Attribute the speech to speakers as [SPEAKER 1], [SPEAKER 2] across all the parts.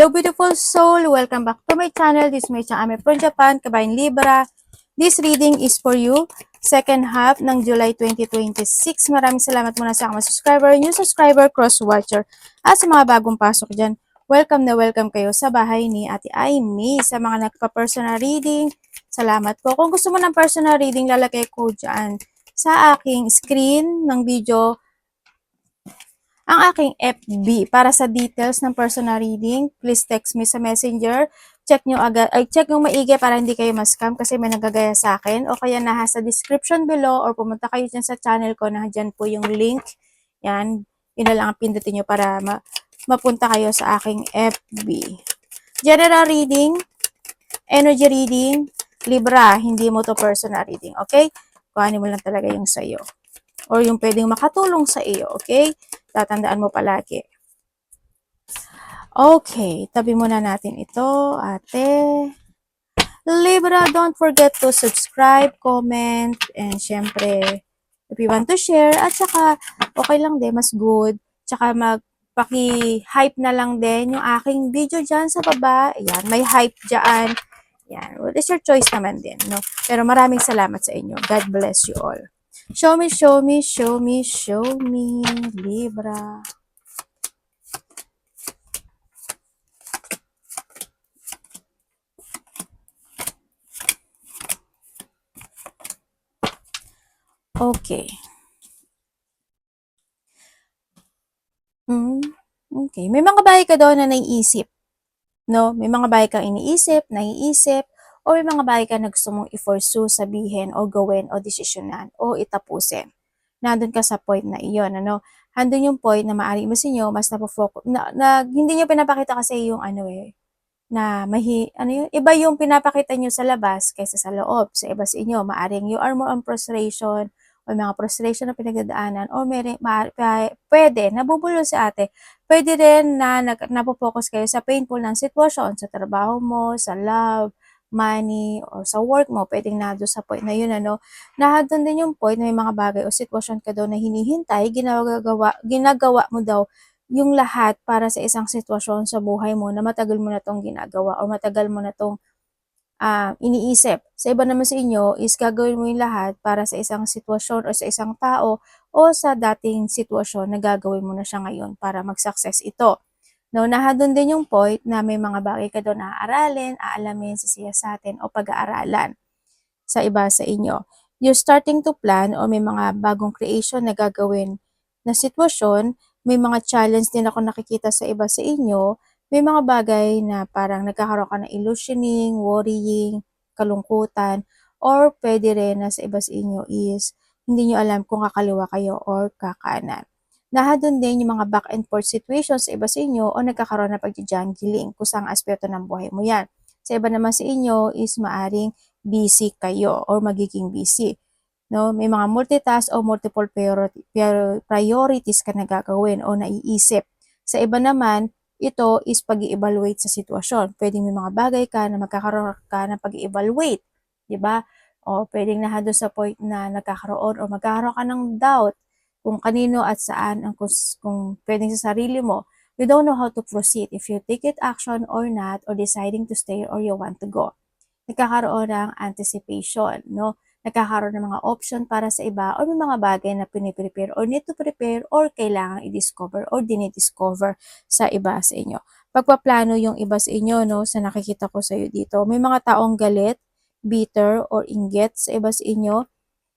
[SPEAKER 1] Hello beautiful soul! Welcome back to my channel. This is my channel from Japan, Kabayan Libra. This reading is for you. Second half ng July 2026. Maraming salamat muna sa mga subscriber, new subscriber, cross-watcher. At sa mga bagong pasok dyan, welcome na welcome kayo sa bahay ni Ate Aimee. Sa mga nagpa-personal reading, salamat po. Kung gusto mo ng personal reading, lalagay ko dyan sa aking screen ng video ang aking FB. Para sa details ng personal reading, please text me sa messenger. Check nyo agad, check nyo maigi para hindi kayo ma-scam kasi may nagagaya sa akin. O kaya nasa description below or pumunta kayo dyan sa channel ko, dyan po yung link. Yan, yun na lang ang pindutin nyo para mapunta kayo sa aking FB. General reading, energy reading, Libra, hindi mo to personal reading, okay? Kuhanin mo lang talaga yung sa'yo. Or yung pwedeng makatulong sa iyo, okay? Tatandaan mo palagi. Okay, tabi muna natin ito, ate. Libra, don't forget to subscribe, comment, and syempre, if you want to share, at saka, okay lang din, mas good. Tsaka paki-hype na lang din yung aking video dyan sa baba. Ayan, may hype dyan. Yan, well, it's your choice naman din, no? Pero maraming salamat sa inyo. God bless you all. Show me, show me, show me, show me, Libra. Okay. Okay. May mga bagay ka doon na naiisip. No? May mga bagay kang iniisip, naiisip, o may mga bagay ka na gusto mong i-pursue, sabihin, o gawin, o desisyonan, o itapusin. Nandun ka sa point na iyon, ano? Handun yung point na maaari mo sinyo, mas napofocus, hindi nyo pinapakita kasi yung na iba yung pinapakita nyo sa labas kaysa sa loob. Sa iba sa inyo, maaring you are more on frustration, o mga frustration na pinagdadaanan, o pwede, nabubulol si ate, pwede rin na napofocus kayo sa painful ng sitwasyon, sa trabaho mo, sa love, money, o sa work mo, pwedeng nado sa point na yun, nahadon din yung point na may mga bagay o sitwasyon ka daw na hinihintay, ginagawa mo daw yung lahat para sa isang sitwasyon sa buhay mo na matagal mo na tong ginagawa o matagal mo na tong iniisip. Sa iba naman sa inyo is gagawin mo yung lahat para sa isang sitwasyon o sa isang tao o sa dating sitwasyon na gagawin mo na siya ngayon para mag-success ito. No, nahadon din yung point na may mga bagay ka doon na aaralin, aalamin, sisiyasatin o pag-aaralan sa iba sa inyo. You're starting to plan o may mga bagong creation na gagawin na sitwasyon, may mga challenge din ako nakikita sa iba sa inyo, may mga bagay na parang nagkakaroon ka ng illusioning, worrying, kalungkutan, or pwede rin na sa iba sa inyo is hindi nyo alam kung kakaliwa kayo or kakanan. Nahadon din yung mga back and forth situations sa iba sa inyo o nagkakaroon na pag-jungling kung saan aspeto ng buhay mo yan. Sa iba naman sa inyo is maaring busy kayo or magiging busy. No, may mga multitask o multiple priorities ka na gagawin o naiisip. Sa iba naman, ito is pag-i-evaluate sa sitwasyon. Pwedeng may mga bagay ka na magkakaroon ka ng pag-i-evaluate, 'di ba? O pwedeng nahado sa point na nagkakaroon o magkakaroon ka ng doubt kung kanino at saan kung pwedeng sa sarili mo. You don't know how to proceed if you take it action or not, or deciding to stay or you want to go. Nagkakaroon ng anticipation, no? Nagkakaroon ng mga option para sa iba or may mga bagay na piniprepare or need to prepare or kailangan i-discover or dinidiscover sa iba sa inyo. Pagpaplano yung iba sa inyo, no, sa nakikita ko sa iyo dito, may mga taong galit, bitter, or inggit sa iba sa inyo.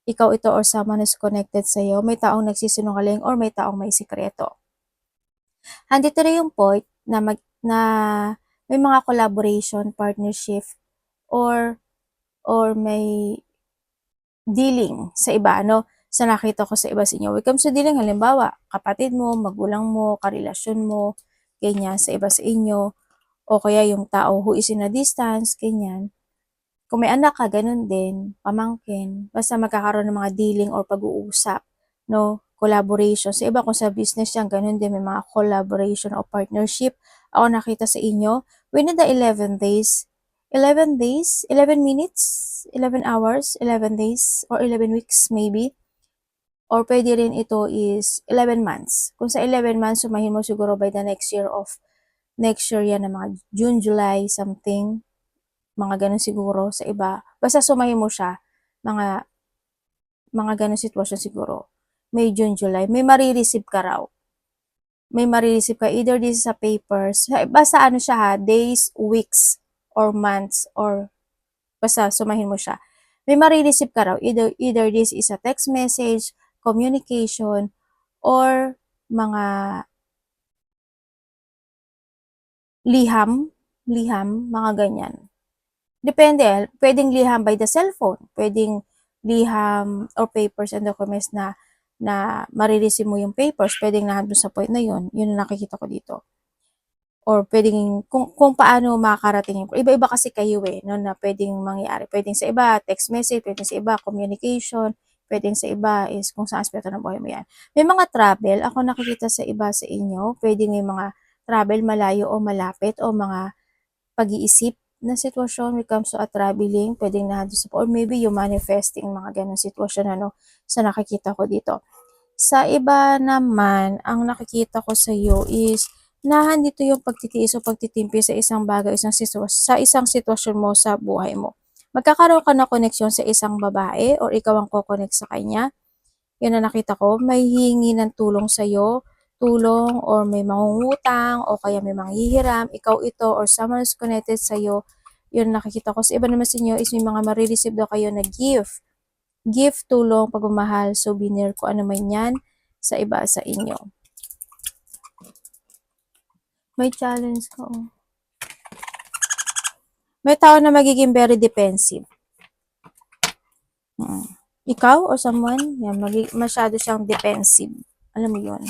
[SPEAKER 1] Ikaw ito or someone is connected sa iyo. May taong nagsisinungaling or may taong may sikreto. Andito rin yung point na may mga collaboration, partnership, or may dealing sa iba, sa nakita ko sa iba sa inyo. When it comes to dealing, halimbawa, kapatid mo, magulang mo, karelasyon mo, ganyan, sa iba sa inyo, o kaya yung tao who is in a distance, ganyan. Kung may anak ka, ganun din, pamangkin, basta magkakaroon ng mga dealing or pag-uusap, collaboration. Sa iba, kung sa business yan, ganun din, may mga collaboration o partnership. Ako nakita sa inyo, within the 11 days, 11 days, 11 minutes, 11 hours, 11 days, or 11 weeks maybe. Or pwede rin ito is 11 months. Kung sa 11 months, sumahin mo siguro by the next year of next year yan na mga June, July, something, mga ganun siguro sa iba. Basta sumahin mo siya, mga ganun sitwasyon siguro. May June, July, may marireceive ka raw. May marireceive ka, either this is sa papers, basta ano siya ha, days, weeks, or months, or basta sumahin mo siya. May marireceive ka raw, either this is a text message, communication, or mga liham, mga ganyan. Depende, pwedeng liham by the cellphone, pwedeng liham or papers and documents na marireceive mo yung papers, pwedeng nandun sa point na yun ang nakikita ko dito. Or pwedeng, kung paano makakarating yung, iba-iba kasi kayo no, na pwedeng mangyari. Pwedeng sa iba, text message, pwedeng sa iba, communication, pwedeng sa iba is kung saan aspeto ng buhay mo yan. May mga travel, ako nakikita sa iba sa inyo, pwedeng may mga travel malayo o malapit o mga pag-iisip na sitwasyon when it comes to a traveling, pwedeng nandun sa, or maybe yung manifesting mga ganong sitwasyon sa nakikita ko dito. Sa iba naman, ang nakikita ko sa iyo is dito yung pagtitiis o pagtitimpi sa isang bagay, sa isang sitwasyon mo sa buhay mo. Magkakaroon ka ng koneksyon sa isang babae or ikaw ang kokonek sa kanya. Yun ang nakita ko. May hihingi ng tulong sa iyo, tulong or may mangungutang o kaya may manghihiram, ikaw ito or someone is connected sa iyo. Yun ang nakikita ko. Sa iba naman sa inyo is may mga marireceive daw kayo na gift. Gift, tulong, pagmamahal, souvenir, kung ano man yan sa iba sa inyo. May challenge ka, oh. May tao na magiging very defensive. Ikaw or someone, yan, masyado siyang defensive. Alam mo yun.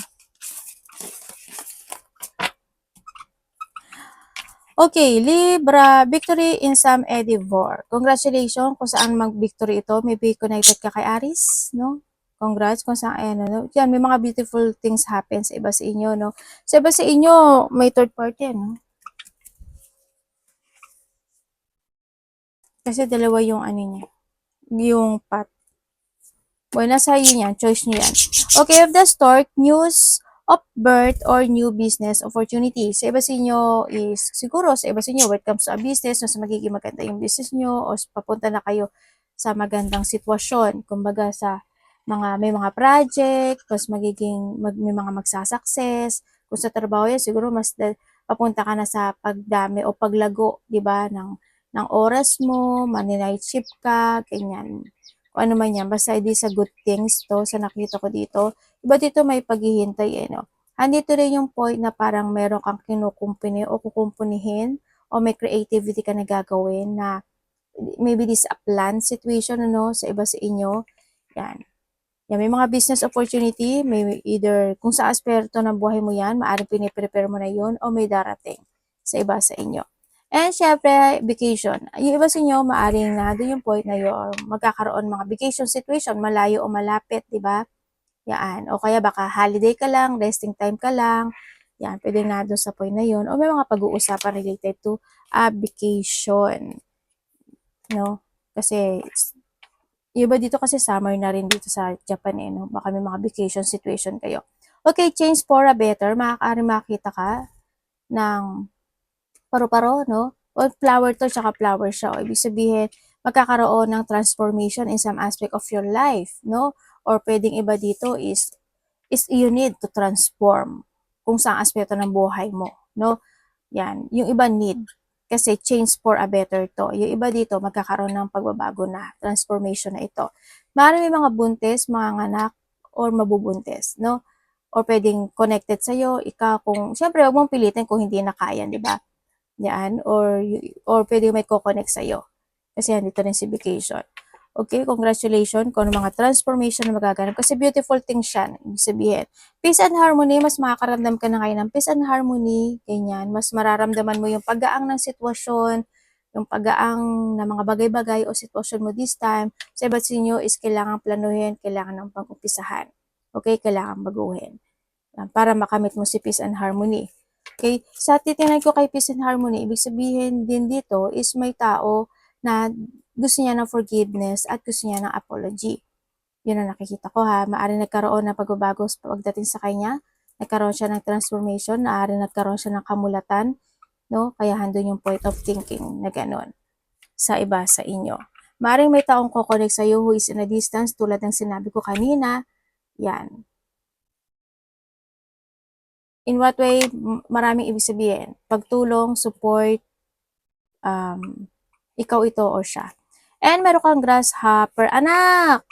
[SPEAKER 1] Okay, Libra, victory in some endeavor. Congratulations kung saan mag-victory ito. Maybe connected ka kay Aries, no? Congrats kung saan, ano. Yan, may mga beautiful things happen sa iba sa inyo, no? Sa iba sa inyo, may third party, no? Kasi dalawa yung ano niya, yung path. Well, nasa iyo yan, choice niyo yan. Okay, of the start, news of birth or new business opportunity. Sa iba sa inyo is, siguro sa iba sa inyo, when it comes to a business, mas magiging maganda yung business nyo o papunta na kayo sa magandang sitwasyon. Kumbaga may mga project, mas magiging, may mga magsasucess. Kung sa trabaho yan, siguro papunta ka na sa pagdami o paglago, di ba, ng oras mo, mani-night shift ka, ganyan. Kung ano man yan, basta hindi sa good things to, sa nakita ko dito. Iba dito may paghihintay, no? Andito rin yung point na parang meron kang kinukumpuni o kukumpunihin o may creativity ka na gagawin na maybe this a planned situation, ano, sa iba sa inyo. Yan. Yan, may mga business opportunity, may either kung sa asperto ng buhay mo yan, maaaring piniprepare mo na yun o may darating sa iba sa inyo. And syempre, vacation. Yung iba sa inyo, maaaring na doon yung point na yun, magkakaroon mga vacation situation, malayo o malapit, di ba? Yan. O kaya baka holiday ka lang, resting time ka lang. Yan, pwede na doon sa point na yun. O may mga pag-uusapan related to a vacation. No? Kasi iba dito kasi summer na rin dito sa Japan no? Baka may mga vacation situation kayo. Okay, change for a better. Maaaring makita ka ng paru-paro, no? O flower to, tsaka flower siya. O ibig sabihin, magkakaroon ng transformation in some aspect of your life, no? Or pwedeng iba dito is you need to transform kung saan aspeto ng buhay mo, no? Yan, yung iba need. Kasi change for a better to. Yung iba dito, magkakaroon ng pagbabago na, transformation na ito. Maaaring may mga buntis, mga anak, or mabubuntis, no? Or pwedeng connected sa'yo, ikaw kung, syempre, huwag mong pilitin kung hindi na kaya, di ba? Yan, or pwedeng may ko-connect sa'yo. Kasi dito rin si vacation. Okay, congratulations kung ano mga transformation na magaganap. Kasi beautiful things siya, ibig sabihin. Peace and harmony, mas makakaramdam ka na ngayon ng peace and harmony, ganyan. Mas mararamdaman mo yung pag-aang ng sitwasyon, yung pag-aang ng mga bagay-bagay o sitwasyon mo this time. Sa iba't sinyo is kailangan planuhin, kailangan ng pag-umpisahan. Okay, kailangan baguhin. Para makamit mo si peace and harmony. Okay, sa titingnan ko kay peace and harmony, ibig sabihin din dito is may tao na gusto niya ng forgiveness at gusto niya ng apology. Yun ang nakikita ko ha. Maaaring nagkaroon ng pagbabago pagdating sa kanya nagkaroon siya ng transformation, maaari nagkaroon siya ng kamulatan, no? Kaya handun yung point of thinking na gano'n sa iba sa inyo. Maaaring may taong kokonek sa iyo who is in a distance tulad ng sinabi ko kanina. Yan. In what way? Maraming ibig sabihin. Pagtulong, support, ikaw ito or siya. And meron kang grasshopper. Anak!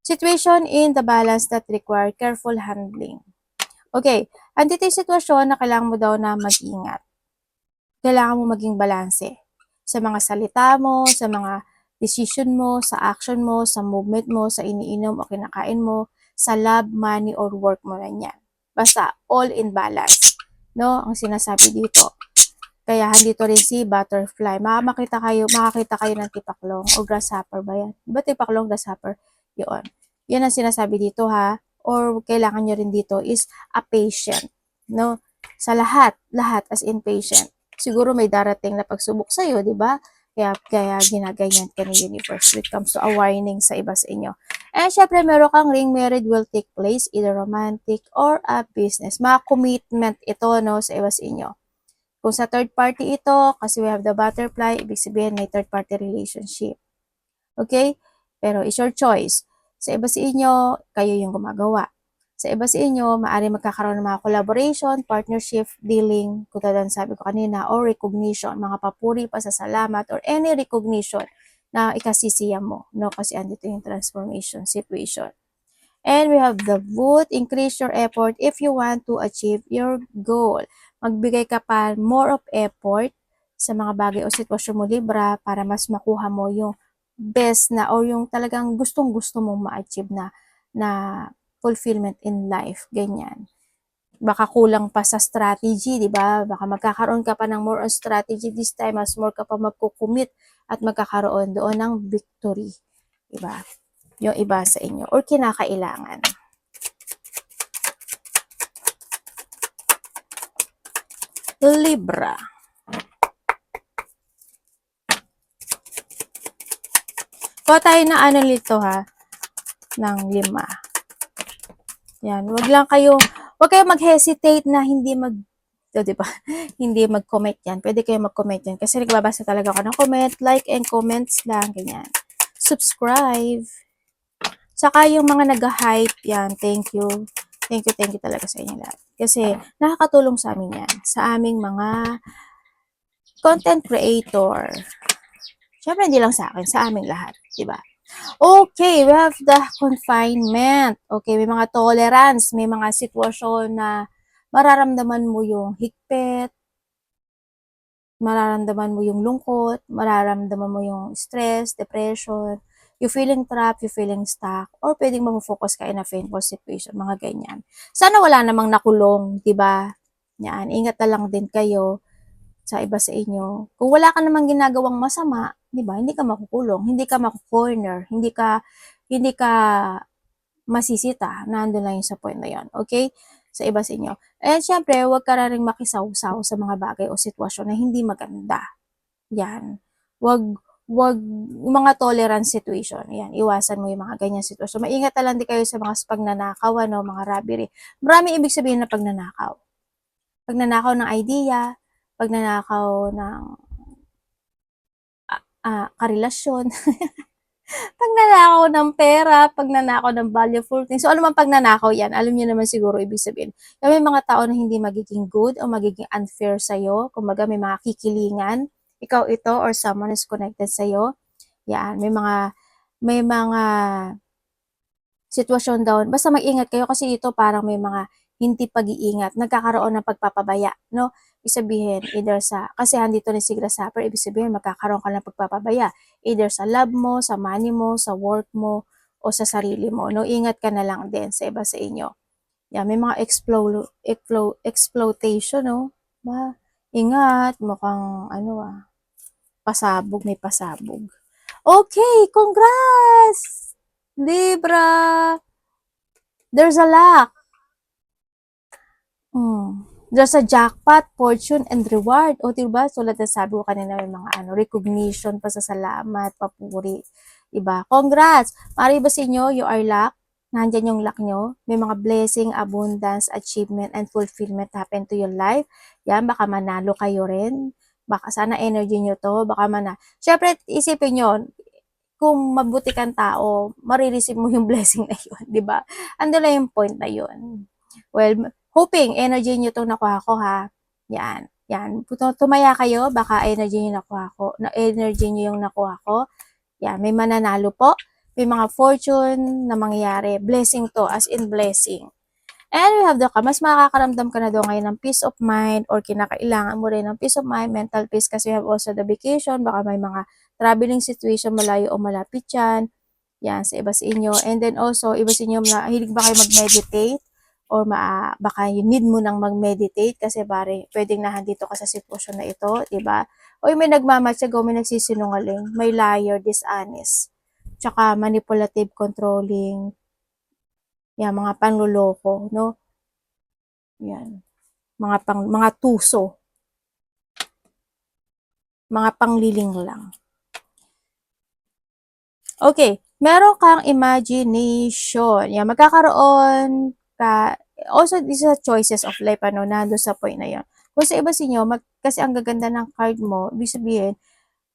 [SPEAKER 1] Situation in the balance that require careful handling. Okay, andito yung sitwasyon na kailangan mo daw na mag-ingat. Kailangan mo maging balanse sa mga salita mo, sa mga decision mo, sa action mo, sa movement mo, sa iniinom o kinakain mo, sa love, money, or work mo na yan. Basta, all in balance. No? Ang sinasabi dito. Kaya andito rin si butterfly. Makakita kayo ng tipaklong o grasshopper ba yan? Diba tipaklong, grasshopper? Yun. Yan ang sinasabi dito ha. Or kailangan nyo rin dito is a patient. No? Sa lahat as in patient. Siguro may darating na pagsubok sa'yo, di ba? Kaya ginaganyan ka ni universe when it comes to a warning sa iba sa inyo. And syempre, meron kang ring married will take place, either romantic or a business. Mga commitment ito, no, sa iba sa inyo. Kung sa third party ito, kasi we have the butterfly, ibig sabihin may third party relationship. Okay? Pero it's your choice. Sa iba sa inyo, kayo yung gumagawa. Sa iba sa inyo, maaari magkakaroon ng mga collaboration, partnership, dealing, kung sabi ko kanina, or recognition, mga papuri, pasasalamat, or any recognition na ikasisiya mo. No? Kasi andito yung transformation situation. And we have the boot, increase your effort if you want to achieve your goal. Magbigay ka pa more of effort sa mga bagay o sitwasyon mo, Libra, para mas makuha mo yung best na or yung talagang gustong-gusto mong ma-achieve na fulfillment in life, ganyan. Baka kulang pa sa strategy, di ba? Baka magkakaroon ka pa ng more on strategy this time, mas more ka pa magkukumit at magkakaroon doon ng victory, di ba? Yung iba sa inyo or kinakailangan. Libra. Kuha tayo na ano nito ha, ng 5. Yan, wag kayo mag-hesitate na hindi diba? Hindi mag-comment yan. Pwede kayo mag-comment yan kasi nagbabasa talaga ako ng comment, like and comments lang, ganyan. Subscribe. Saka yung mga nag-hype yan, thank you. Thank you talaga sa inyo lahat. Kasi nakakatulong sa amin yan, sa aming mga content creator. Siyempre, hindi lang sa akin, sa aming lahat, di ba? Okay, we have the confinement. Okay, may mga tolerance, may mga sitwasyon na mararamdaman mo yung higpit, mararamdaman mo yung lungkot, mararamdaman mo yung stress, depression, you feeling trapped, you feeling stuck, or pwedeng mag-focus ka in a painful situation, mga ganyan. Sana wala namang nakulong, di ba? Yan, ingat na lang din kayo sa iba sa inyo. Kung wala ka namang ginagawang masama, 'di ba? Hindi ka makukulong, hindi ka maku-corner, hindi ka masisita. Nandoon lang 'yun sa point na 'yon. Okay? Sa iba sa inyo. And syempre, huwag ka ring makisawsaw sa mga bagay o sitwasyon na hindi maganda. Yan. Wag mga tolerance situation. Yan, iwasan mo yung mga ganyan sitwasyon. Maingat na lang din kayo sa mga pagnanakaw, ano, mga robbery. Maraming ibig sabihin na pagnanakaw. Pagnanakaw ng idea, pagnanakaw ng karelasyon, pagnanakaw ng pera, pagnanakaw ng valuable things. So, ano man pagnanakaw yan, alam niyo naman siguro ibig sabihin. May mga tao na hindi magiging good o magiging unfair sa'yo. Kumbaga, may mga kikilingan. Ikaw ito or someone is connected sa'yo. Yan, may mga sitwasyon daw. Basta mag-ingat kayo kasi ito parang may mga hindi pag-iingat, nagkakaroon ng pagpapabaya, no? Ibig sabihin, either kasi andito rin si grasshopper, ibig sabihin magkakaroon ka ng pagpapabaya, either sa love mo, sa money mo, sa work mo, o sa sarili mo, no? Ingat ka na lang din sa iba sa inyo. Yan, may mga exploitation, no? Ingat, mukhang, pasabog, may pasabog. Okay, congrats! Libra! There's a luck. There's a jackpot, fortune, and reward. O, diba? Tulad na sabi ko kanina, may mga recognition, pasasalamat, papuri. Diba? Congrats! Mari ba sa inyo, you are luck? Nandyan yung luck nyo. May mga blessing, abundance, achievement, and fulfillment happen to your life. Yan, baka manalo kayo rin. Baka sana energy nyo to. Baka Siyempre, isipin nyo, kung mabuti kang tao, marireceive mo yung blessing na yun, di ba? Ando na yung point na yun. Well, hoping energy nyo itong nakuha ko ha. Yan. Yan. Tumaya kayo, baka energy nyo nakuha ko. Energy nyo yung nakuha ko. Yan. May mananalo po. May mga fortune na mangyayari. Blessing to, as in blessing. And we have mas makakaramdam ka na daw ngayon ng peace of mind or kinakailangan mo rin ng peace of mind, mental peace kasi you have also the vacation, baka may mga traveling situation malayo o malapit yan. Yan, sa iba sa inyo. And then also, iba sa inyo, hilig ba kayo mag-meditate? Or baka you need mo nang mag-meditate kasi pwedeng nahandito ka sa sitwasyon na ito, di ba? O may nagmamatsago, may nagsisinungaling, may liar, dishonest, tsaka manipulative, controlling, yan, mga panluloko, no? Yan. Mga tuso, mga pangliling lang. Okay, meron kang imagination. Yan, magkakaroon ka, also this is a choices of life, nando sa point na yon. Kung sa iba sa inyo, kasi ang gaganda ng card mo, ibig sabihin,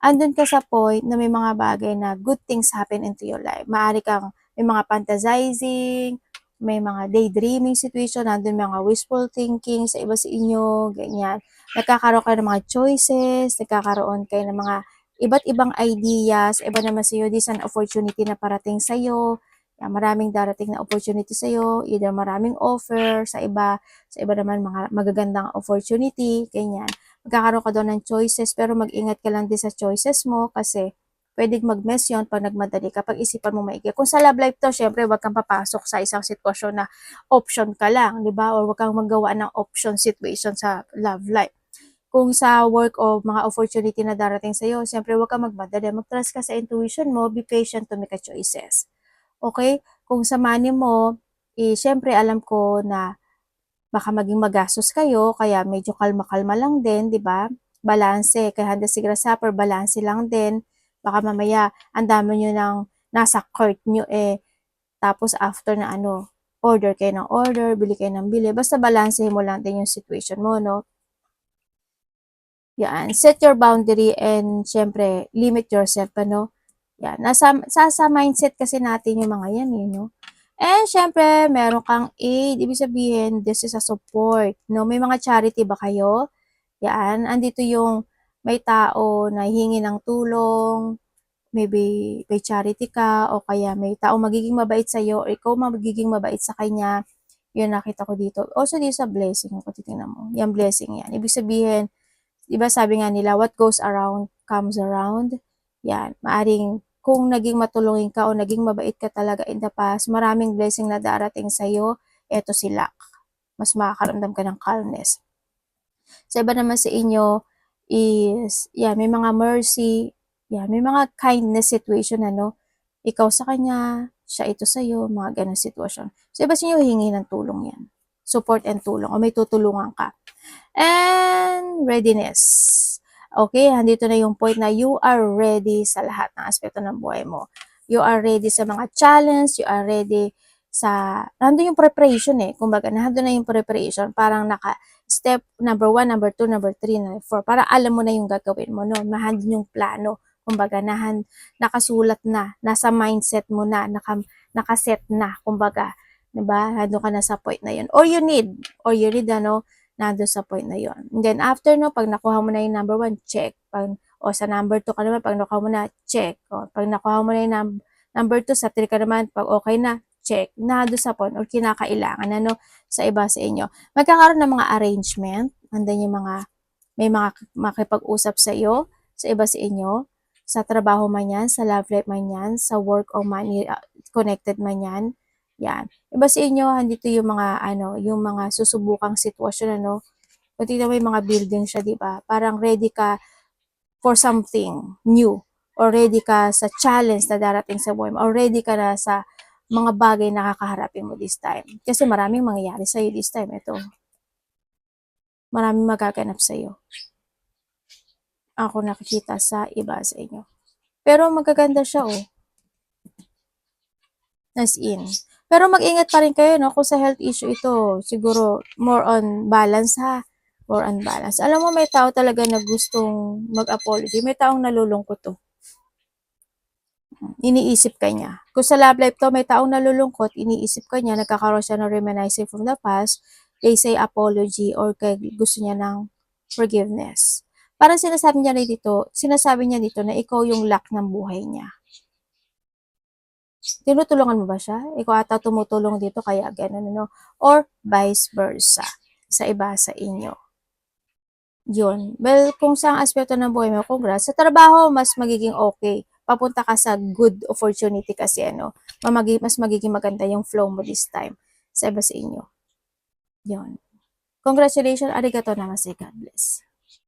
[SPEAKER 1] andun ka sa point na may mga bagay na good things happen into your life. Maaari kang, may mga fantasizing, may mga daydreaming situation, nandun mga wishful thinking sa iba sa inyo, ganyan. Nagkakaroon kayo ng mga choices, nagkakaroon kayo ng mga iba't ibang ideas, iba naman sa iyo, this an opportunity na parating sa iyo, maraming darating na opportunity sa iyo, either maraming offer sa iba naman mga magagandang opportunity, ganyan. Magkakaroon ka doon ng choices, pero mag-ingat ka lang din sa choices mo kasi pwedeng mag-mess yun pag nagmadali ka, pag isipan mo maigi. Kung sa love life to, syempre, wag kang papasok sa isang sitwasyon na option ka lang, di ba? Or wag kang magawa ng option situation sa love life. Kung sa work o mga opportunity na darating sa'yo, syempre, wag kang magmadali. Mag-trust ka sa intuition mo, be patient to make a choices. Okay? Kung sa money mo, syempre, alam ko na baka maging magastos kayo, kaya medyo kalma-kalma lang din, di ba? Balanse, kaya handa si grasshopper, balanse lang din. Baka mamaya, ang dami nyo nang nasa cart nyo tapos after na order kayo ng order, bili kayo ng bili. Basta balansehin mo lang din yung situation mo, no? Yan. Set your boundary and syempre, limit yourself, Yan. Sa mindset kasi natin yung mga yan, no? And syempre, meron kang aid. Ibig sabihin, this is a support, no? May mga charity ba kayo? Yan. Andito yung may tao na hihingi ng tulong, maybe may charity ka, o kaya may tao magiging mabait sa'yo, o ikaw magiging mabait sa kanya. Yun nakita ko dito. Also, dito sa blessing, kung titingnan mo. Yan, blessing yan. Ibig sabihin, diba sabi nga nila, what goes around comes around. Yan, maaring kung naging matulungin ka o naging mabait ka talaga in the past, maraming blessing na darating sa'yo, eto sila. Mas makakaramdam ka ng calmness. Sa iba naman sa inyo is, may mga mercy, may mga kindness situation, ikaw sa kanya, siya ito sa'yo, mga ganang sitwasyon. Sa iba sa inyo, hingi ng tulong yan. Support and tulong, o may tutulungan ka. And readiness. Okay, andito na yung point na you are ready sa lahat ng aspeto ng buhay mo. You are ready sa mga challenge, you are ready nandun yung preparation Kumbaga, nandun na yung preparation. Parang step number 1, number 2, number 3, number 4. Para alam mo na yung gagawin mo, no? Nandun yung plano. Kumbaga, nakasulat na, nasa mindset mo na, nakaset na, kumbaga. Diba? Nandun ka na sa point na yun. Or you need, nandun sa point na yon. And then after, pag nakuha mo na yung number 1, check. Sa number 2 ka naman, pag nakuha mo na, check. Pag nakuha mo na yung number 2, sa 3 ka naman, pag okay na, check. Nandun sa point or kinakailangan, sa iba sa inyo. Magkakaroon ng mga arrangement. Andan yung may mga makipag-usap sa iyo, sa iba sa inyo, sa trabaho man yan, sa love life man yan, sa work or money connected man yan. Yan. Iba sa inyo, andito yung mga, yung mga susubukang sitwasyon, Kung tingnan mo yung mga building siya, di ba? Parang ready ka for something new. Or ready ka sa challenge na darating sa buhay mo. Or ready ka na sa mga bagay na kakaharapin mo this time. Kasi maraming mangyayari sa'yo this time. Ito. Maraming magaganap sa'yo. Ako nakikita sa iba sa inyo. Pero magaganda siya, As in. Pero mag-ingat pa rin kayo, no? Kung sa health issue ito, siguro more on balance ha. More on balance. Alam mo, may tao talaga na gustong mag-apology. May taong nalulungkot to. Iniisip ka niya. Kung sa love life to, may taong nalulungkot, iniisip ka niya, nagkakaroon siya ng reminiscing from the past, they say apology or gusto niya ng forgiveness. Parang sinasabi niya dito na ikaw yung luck ng buhay niya. Tinutulungan mo ba siya? Ikaw ata tumutulong dito kaya ganun, no? Or vice versa sa iba sa inyo. Yun. Well, kung sa aspeto ng buhay mo, congrats. Sa trabaho, mas magiging okay. Papunta ka sa good opportunity kasi mas magiging maganda yung flow mo this time sa iba sa inyo. Yun. Congratulations. Arigato namaste. God bless.